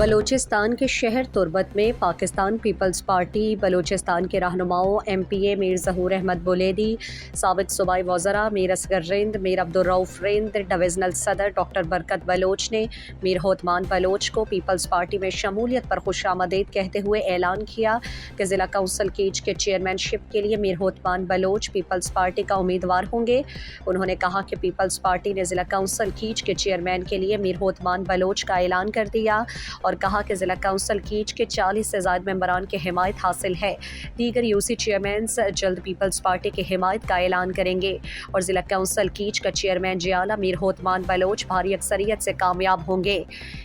بلوچستان کے شہر تربت میں پاکستان پیپلز پارٹی بلوچستان کے رہنماؤں ایم پی اے میر ظہور احمد بولیدی، سابق صوبائی وزراء میر اصغر رند، میر عبدالرؤف رند، ڈویژنل صدر ڈاکٹر برکت بلوچ نے میر ہوتمان بلوچ کو پیپلز پارٹی میں شمولیت پر خوش آمدید کہتے ہوئے اعلان کیا کہ ضلع کونسل کیچ کے چیئرمین شپ کے لیے میر ہوتمان بلوچ پیپلز پارٹی کا امیدوار ہوں گے۔ انہوں نے کہا کہ پیپلز پارٹی نے ضلع کونسل کیچ کے چیئرمین کے لیے میر ہوتمان بلوچ کا اعلان کر دیا اور کہا کہ ضلع کونسل کیچ کے 40 سے زائد ممبران کی حمایت حاصل ہے۔ دیگر یو سی چیئرمینز جلد پیپلز پارٹی کی حمایت کا اعلان کریں گے اور ضلع کونسل کیچ کا چیئرمین جیالہ میر ہوتمان بلوچ بھاری اکثریت سے کامیاب ہوں گے۔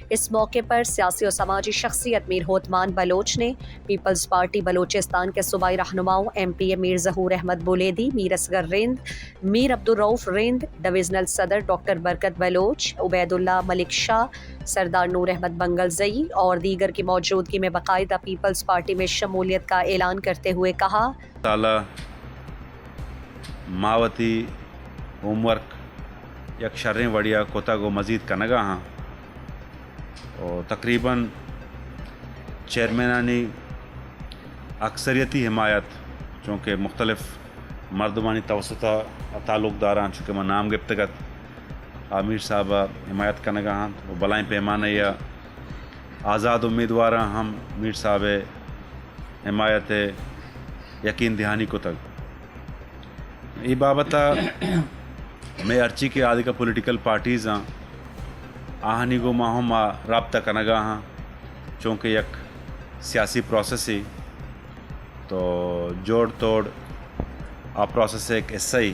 اس موقع پر سیاسی و سماجی شخصیت میر ہوتمان بلوچ نے پیپلز پارٹی بلوچستان کے صوبائی رہنماؤں ایم پی اے میر ظہور احمد بولیدی، میر اصغر رند، میر عبدالرؤف رند، ڈویژنل صدر ڈاکٹر برکت بلوچ، عبید اللہ ملک شاہ، سردار نور احمد بنگل زئی اور دیگر کی موجودگی میں باقاعدہ پیپلز پارٹی میں شمولیت کا اعلان کرتے ہوئے کہا تعالی ماوتی ہوم ورک یک شریں وڑیا کوتا گو مزید کنگا ہاں اور تقریباً چیئرمینانی اکثریتی حمایت چونکہ مختلف مردمانی توسطہ تعلق داران چونکہ میں نام گفتگت عامر صاحب حمایت کنگا ہاں وہ بلائیں پیمانہ یا آزاد امیدواراں ہم میر صاحب حمایت یقین دہانی کو تک یہ بابتا میں ارچی کے آدھے کا پولیٹیکل پارٹیز ہاں آہنی گو ماہم رابطہ کنگا ہاں چونکہ یک سیاسی پروسیس ہی تو جوڑ توڑ آ پروسیس ایک حصہ ہی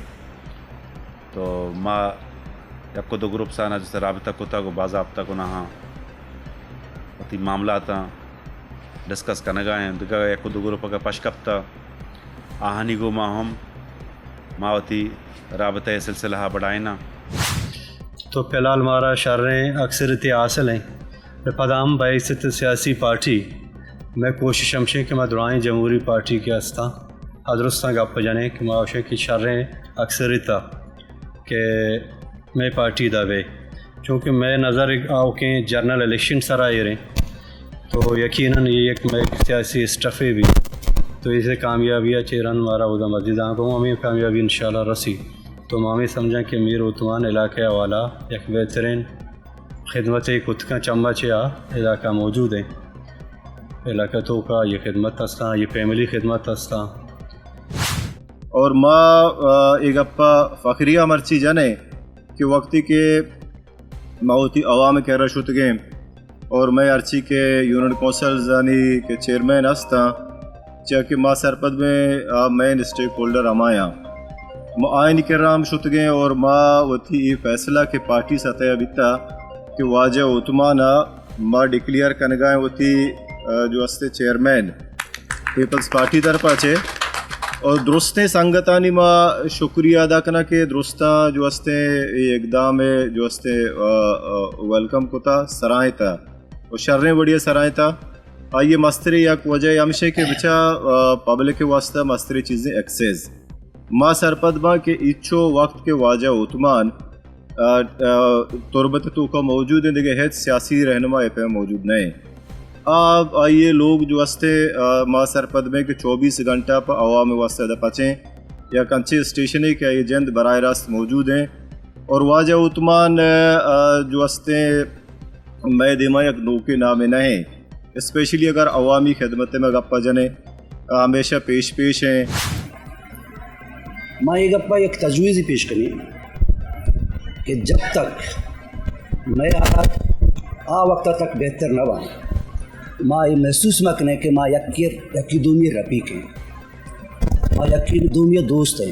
تو ماں یک کو دو گروپ سانا جیسے رابطہ کتا کو باضابطہ کو نہ ہاں تی معاملات ڈسکس کنگا ہیں دگا یک کو دو گروپ کا پشکپتا آہنی گو ماہم ماوتی رابطہ سلسلہ بڑھائنا تو فی الحال ہمارا شریں اکثریتی حاصل ہیں پدام باعثت سیاسی پارٹی میں کوشش ہمشیں کہ میں دورائیں جمہوری پارٹی کے ہستا حضرستان گپ جانے کہ معاشے کی شریں اکثریتا کہ میں پارٹی دعوے چونکہ میں نظر آؤ کہ جنرل الیکشن سرائے رہیں تو یقیناً یہ ایک میں سیاسی اسٹفے بھی تو اسے کامیابیاں چیرن ہمارا ادا مزید آنکھوں ہمیں کامیابی انشاءاللہ رسی تو ہمیں سمجھیں کہ میر ہوتمان علاقہ والا ایک بہترین خدمت کتکا چمچ علاقہ موجود ہے علاقہ تو کا یہ خدمت ہستا یہ فیملی خدمت ہستا اور ماں ایک اپا فخریہ مرچی جانے کہ وقتی کے ماوتی عوام کہہ رہا شد گئے اور میں ارچی کے یونین کونسل زانی کے چیئرمین ہستا چاہے ماں سرپد میں مین اسٹیک ہولڈر ہمایا ماں آئین کر رہا ہم شد گئے اور ماں وتی یہ فیصلہ کہ پارٹی سطح بیتا کہ واجہ ہوتمانا ماں ڈکلیئر کنگائیں وتی جو ہستے چیئرمین پیپلز پارٹی طرف چھے اور درستیں سنگتانی ماں شکریہ ادا کرنا کہ درستہ جو ہستے یہ اقدام جو ہستے ویلکم کو تھا سرائیں تھا اور شریں بڑھیا سرائیں تھا آئیے مستری یک وجہ ہمشہ کہ بچا پبلک کے واسطہ مستری چیزیں ایکسیز ماں سرپد ماں کہ ایچو وقت کے واجہ ہوتمان تربت تو کا موجود ہیں دیکھے ہیت سیاسی رہنما پہ موجود نہیں آپ آئیے لوگ جو ہستے ماں سرپد میں کہ 24 گھنٹہ پر عوام واسطہ دا پچیں یا کنچے اسٹیشن ہے کہ یہ جند براہ راست موجود ہیں اور واجہ ہوتمان جو ہستے میں دیما یک نوکے نامے نہیں اسپیشلی اگر عوامی خدمت میں گپا جنے ہمیشہ پیش ہیں میں یہ گپا ایک تجویز ہی پیش کرنی کہ جب تک میں آ وقت تک بہتر نہ بنے ماں یہ محسوس مکنے کہ ماں یکی دومی رفیق ہیں ماں یکی دومی دوست ہیں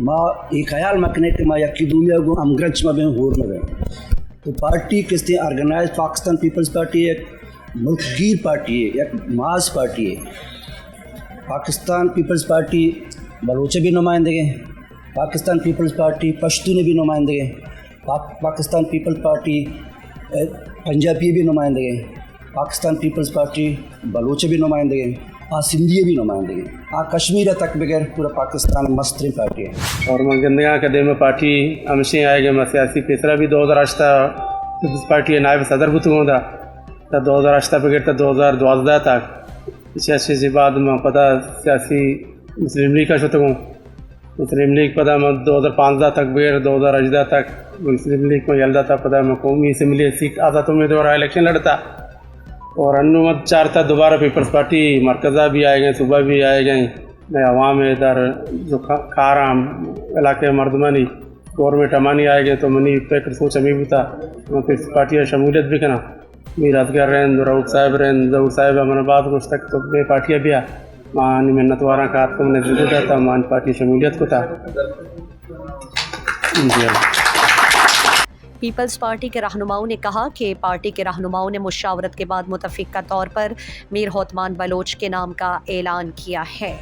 ماں یہ خیال مکنے کہ ماں یکی دومی کو امگرچ میں ہور نہ گئے تو پارٹی کس طرح آرگنائز پاکستان پیپلز پارٹی ایک ملک گیر پارٹی ہے ایک ماس پارٹی ہے پاکستان پیپلز پارٹی بلوچے بھی نمائندگی ہیں پاکستان پیپلز پارٹی پشتون بھی نمائندگی ہیں پاکستان پیپلز پارٹی پنجابی بھی نمائندگی ہیں پاکستان پیپلز پارٹی بلوچے بھی نمائندگی ہیں سندھی بھی نمائندگی ہیں کشمیر تک بغیر پورا پاکستان مستری پارٹی ہے اور میں گندگاں کا دل میں پارٹی ہمشہ آئے گا میں سیاسی فیصلہ بھی 2008 پیپلز پارٹی نائب صدر بتوں گا تا 2008 پہ گرتا 2012 تک سیاسی سے بعد میں پتہ سیاسی مسلم لیگ کا شتگوں مسلم لیگ پتہ میں 2015 تک بیر 2018 تک مسلم لیگ میں یلدا تھا پتہ میں قومی اسمبلی سیٹ آزاد امیدوار الیکشن لڑتا اور انومت چارتا دوبارہ پیپلز پارٹی مرکزہ بھی آئے گئے صوبہ بھی آئے گئے میں عوام ادھر جو کارام علاقے مردمانی گورنمنٹ امانی آئے گئے تو منی فکر سوچ ہمیں بھی تھا میں پیپلز پارٹی شمولیت بھی کرنا میر ازگر رہن رؤوف صاحب رہن ظہور صاحب ہمارے بعد کچھ تک تو بے پارٹیاں بھی مانی منت وارا کا تم نے ضرور تھا مان پارٹی شمولیت کو تھا جی پیپلز پارٹی کے رہنماؤں نے کہا کہ پارٹی کے رہنماؤں نے مشاورت کے بعد متفقہ طور پر میر ہوتمان بلوچ کے نام کا اعلان کیا ہے.